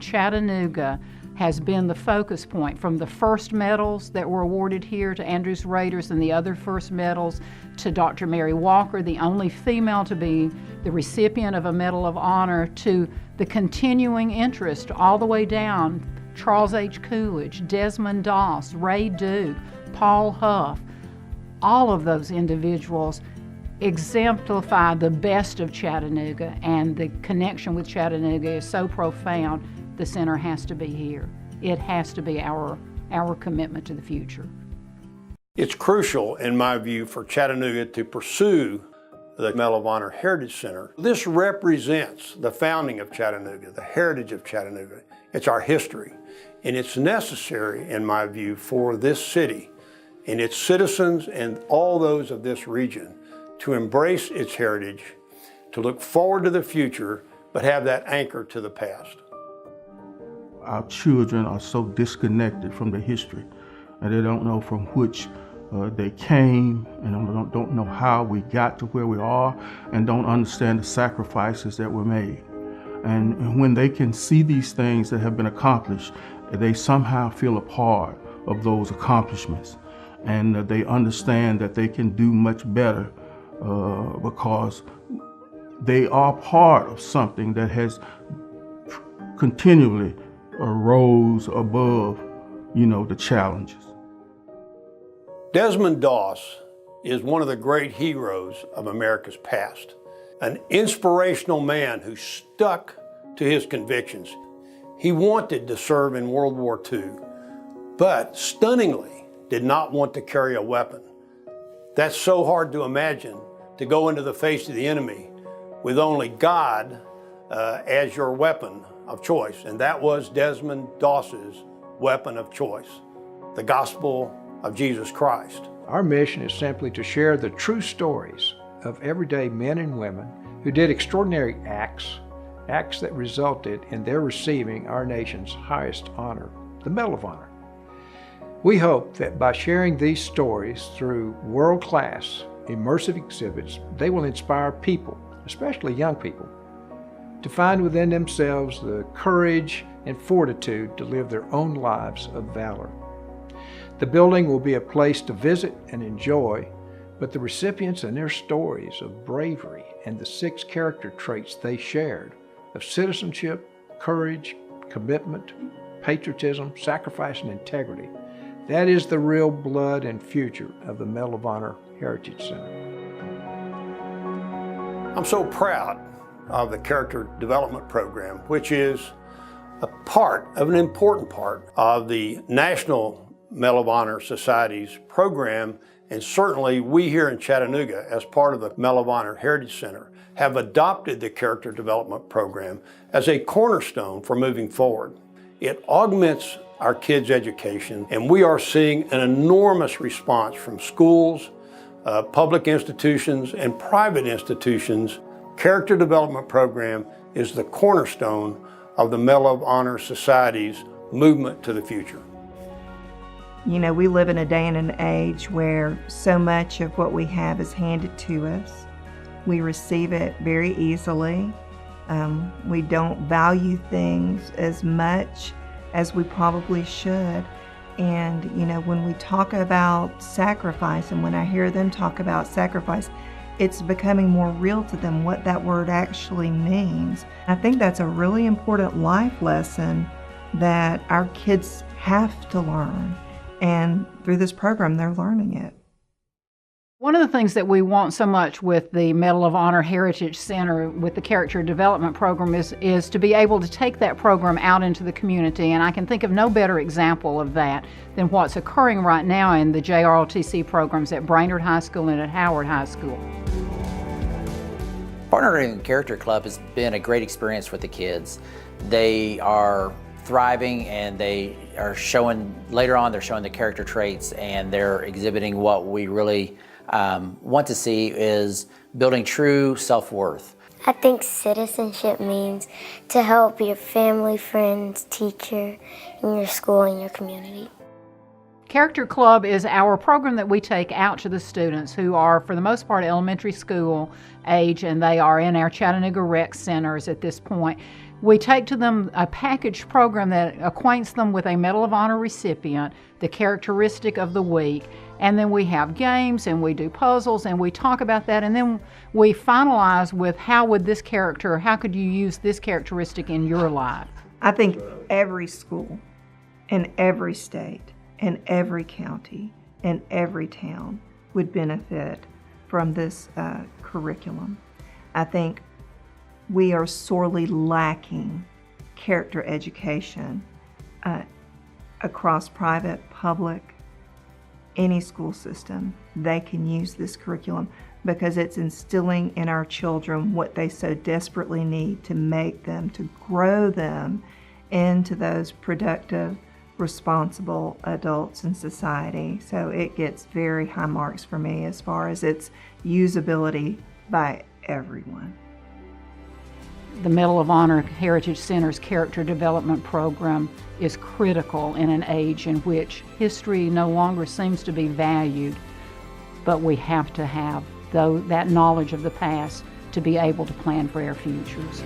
Chattanooga has been the focus point, from the first medals that were awarded here to Andrews Raiders and the other first medals, to Dr. Mary Walker, the only female to be the recipient of a Medal of Honor, to the continuing interest all the way down, Charles H. Coolidge, Desmond Doss, Ray Duke, Paul Huff. All of those individuals exemplify the best of Chattanooga, and the connection with Chattanooga is so profound. The center has to be here. It has to be our commitment to the future. It's crucial, in my view, for Chattanooga to pursue the Medal of Honor Heritage Center. This represents the founding of Chattanooga, the heritage of Chattanooga. It's our history, and it's necessary, in my view, for this city and its citizens and all those of this region to embrace its heritage, to look forward to the future, but have that anchor to the past. Our children are so disconnected from the history, and they don't know from which they came, and don't know how we got to where we are, and don't understand the sacrifices that were made. And when they can see these things that have been accomplished, they somehow feel a part of those accomplishments, and they understand that they can do much better because they are part of something that has continually rose above, the challenges. Desmond Doss is one of the great heroes of America's past, an inspirational man who stuck to his convictions. He wanted to serve in World War II, but stunningly did not want to carry a weapon. That's so hard to imagine, to go into the face of the enemy with only God as your weapon of choice, and that was Desmond Doss's weapon of choice, the gospel of Jesus Christ. Our mission is simply to share the true stories of everyday men and women who did extraordinary acts that resulted in their receiving our nation's highest honor, the Medal of Honor. We hope that by sharing these stories through world-class, immersive exhibits, they will inspire people, especially young people, to find within themselves the courage and fortitude to live their own lives of valor. The building will be a place to visit and enjoy, but the recipients and their stories of bravery and the 6 character traits they shared of citizenship, courage, commitment, patriotism, sacrifice, and integrity, that is the real blood and future of the Medal of Honor Heritage Center. I'm so proud of the Character Development Program, which is an important part of the National Medal of Honor Society's program, and certainly we here in Chattanooga, as part of the Medal of Honor Heritage Center, have adopted the Character Development Program as a cornerstone for moving forward. It augments our kids' education, and we are seeing an enormous response from schools, public institutions, and private institutions. Character Development Program is the cornerstone of the Medal of Honor Society's movement to the future. We live in a day and an age where so much of what we have is handed to us. We receive it very easily. We don't value things as much as we probably should. And, when we talk about sacrifice, and when I hear them talk about sacrifice, it's becoming more real to them what that word actually means. I think that's a really important life lesson that our kids have to learn. And through this program, they're learning it. One of the things that we want so much with the Medal of Honor Heritage Center, with the Character Development Program, is to be able to take that program out into the community. And I can think of no better example of that than what's occurring right now in the JROTC programs at Brainerd High School and at Howard High School. Partnering with Character Club has been a great experience with the kids. They are thriving, and they are showing, later on, they're showing the character traits, and they're exhibiting what we really want to see is building true self-worth. I think citizenship means to help your family, friends, teacher, in your school, and your community. Character Club is our program that we take out to the students who are, for the most part, elementary school age, and they are in our Chattanooga Rec Centers at this point. We take to them a packaged program that acquaints them with a Medal of Honor recipient, the characteristic of the week, and then we have games and we do puzzles and we talk about that, and then we finalize with how would this character, how could you use this characteristic in your life? I think every school in every state, in every county, in every town would benefit from this curriculum. I think we are sorely lacking character education across private, public, any school system. They can use this curriculum because it's instilling in our children what they so desperately need to make them, to grow them into those productive, responsible adults in society. So it gets very high marks for me as far as its usability by everyone. The Medal of Honor Heritage Center's character development program is critical in an age in which history no longer seems to be valued, but we have to have that knowledge of the past to be able to plan for our futures.